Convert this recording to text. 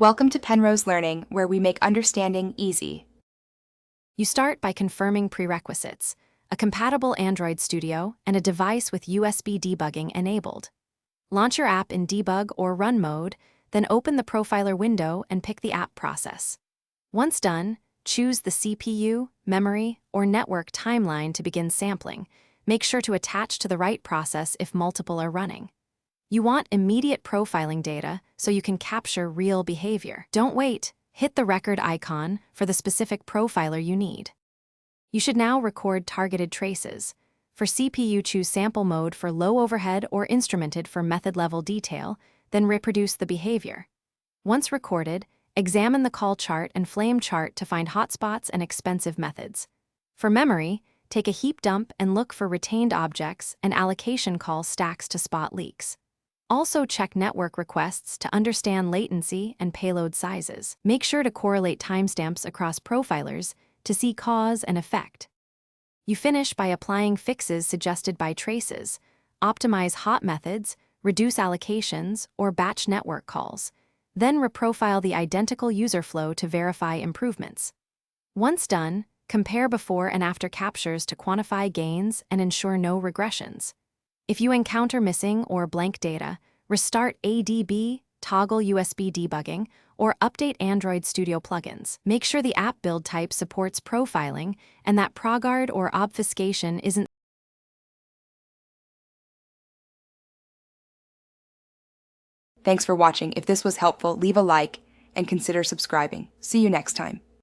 Welcome to Penrose Learning, where we make understanding easy. You start by confirming prerequisites: a compatible Android Studio and a device with USB debugging enabled. Launch your app in debug or run mode, then open the profiler window and pick the app process. Once done, choose the CPU, memory, or network timeline to begin sampling. Make sure to attach to the right process if multiple are running. You want immediate profiling data so you can capture real behavior. Don't wait. Hit the record icon for the specific profiler you need. You should now record targeted traces. For CPU, choose sample mode for low overhead or instrumented for method-level detail, then reproduce the behavior. Once recorded, examine the call chart and flame chart to find hotspots and expensive methods. For memory, take a heap dump and look for retained objects and allocation call stacks to spot leaks. Also check network requests to understand latency and payload sizes. Make sure to correlate timestamps across profilers to see cause and effect. You finish by applying fixes suggested by traces, optimize hot methods, reduce allocations, or batch network calls. Then reprofile the identical user flow to verify improvements. Once done, compare before and after captures to quantify gains and ensure no regressions. If you encounter missing or blank data, restart ADB, toggle USB debugging, or update Android Studio plugins. Make sure the app build type supports profiling and that ProGuard or obfuscation isn't. Thanks for watching. If this was helpful, leave a like and consider subscribing. See you next time.